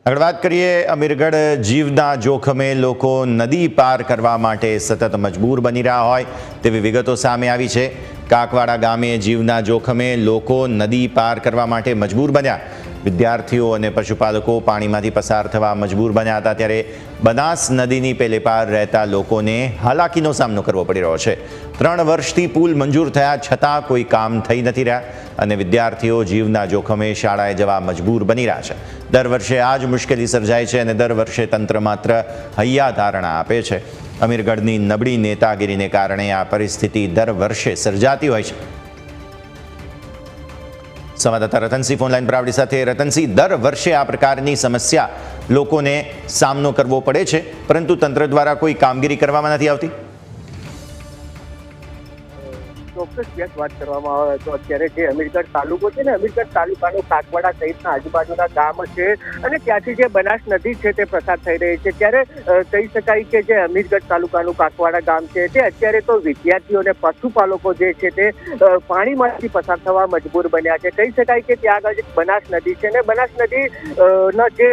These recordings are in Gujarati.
આગળ વાત કરીએ, અમીરગઢ જીવના જોખમે લોકો નદી પાર કરવા માટે સતત મજબૂર બની રહ્યા હોય તેવી વિગતો સામે આવી છે। કાકવાડા ગામે જીવના જોખમે લોકો નદી પાર કરવા માટે મજબૂર બન્યા। વિદ્યાર્થીઓ અને પશુપાલકો પાણીમાંથી પસાર થવા મજબૂર બન્યા હતા, ત્યારે બનાસ નદીની પેલે પાર રહેતા લોકોને હાલાકીનો સામનો કરવો પડી રહ્યો છે। 3 વર્ષથી પુલ મંજૂર થયા છતાં કોઈ કામ થઈ નથી રહ્યા અને વિદ્યાર્થીઓ જીવના જોખમે શાળાએ જવા મજબૂર બની રહ્યા છે। દર વર્ષે આ જ મુશ્કેલી સર્જાય છે અને દર વર્ષે તંત્ર માત્ર હૈયાધારણા આપે છે। અમીરગઢની નબળી નેતાગીરીને કારણે આ પરિસ્થિતિ દર વર્ષે સર્જાતી હોય છે। સંવાદદાતા રતનસિંહ ફોનલાઈન પર આપણી સાથે। રતનસિંહ, દર વર્ષે આ પ્રકારની સમસ્યા લોકોને સામનો કરવો પડે છે, પરંતુ તંત્ર દ્વારા કોઈ કામગીરી કરવામાં નથી આવતી। ચોક્કસ વાત કરવામાં આવે તો અત્યારે જે અમીરગઢ તાલુકો છે ને, અમીરગઢ તાલુકાનો કાકવાડા સહિતના આજુબાજુના ગામ છે અને ત્યાંથી જે બનાસ નદી છે તે પસાર થઈ રહી છે, ત્યારે કહી શકાય કે જે અમીરગઢ તાલુકાનું કાકવાડા ગામ છે તે અત્યારે તો વિદ્યાર્થીઓ અને પશુપાલકો જે છે તે પાણીમાંથી પસાર થવા મજબૂર બન્યા છે। કહી શકાય કે ત્યાં આગળ બનાસ નદી છે ને બનાસ નદી ના જે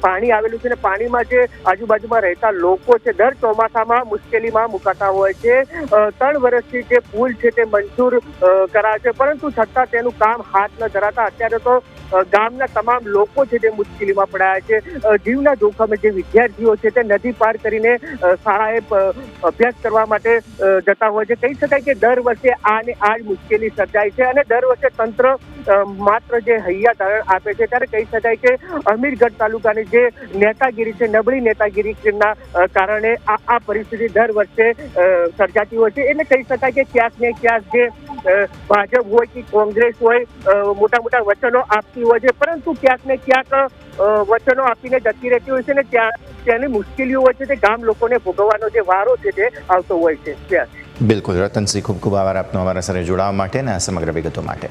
પાણી આવેલું છે ને પાણીમાં જે આજુબાજુમાં રહેતા લોકો છે દર ચોમાસામાં મુશ્કેલીમાં મુકાતા હોય છે। 3 વર્ષથી જે પુલ છે તે મંજૂર કરાય છે, પરંતુ છતાં તેનું કામ હાથ ન ધરાતા અત્યારે તો ગામના તમામ લોકો છે તે મુશ્કેલીમાં પડાયા છે। જીવના જોખમે જે વિદ્યાર્થીઓ છે તે નદી પાર કરીને શાળાએ અભ્યાસ કરવા માટે જતા હોય છે। કહી શકાય કે દર વર્ષે આ જ મુશ્કેલી સર્જાય છે અને દર વર્ષે તંત્ર માત્ર જે હૈયાધારણ આપે છે। ત્યારે કહી શકાય કે અમીરગઢ તાલુકાની જે નેતાગીરી છે, નબળી નેતાગીરીના કારણે આ પરિસ્થિતિ દર વર્ષે સર્જાતી હોય છે। એટલે કહી શકાય કે ક્યાંક ને ક્યાંક જે ભાજપ હોય કે કોંગ્રેસ હોય મોટા મોટા વચનો આપતી હોય છે, પરંતુ ક્યાંક ને ક્યાંક વચનો આપીને જતી રહેતી હોય છે ને ત્યાંની મુશ્કેલીઓ હોય છે તે ગામ લોકોને ભોગવવાનો જે વારો છે તે આવતો હોય છે। બિલકુલ રતનસિંહ, ખૂબ ખૂબ આભાર આપનો અમારા સાથે જોડાવા માટે અને આ સમગ્ર વિગતો માટે।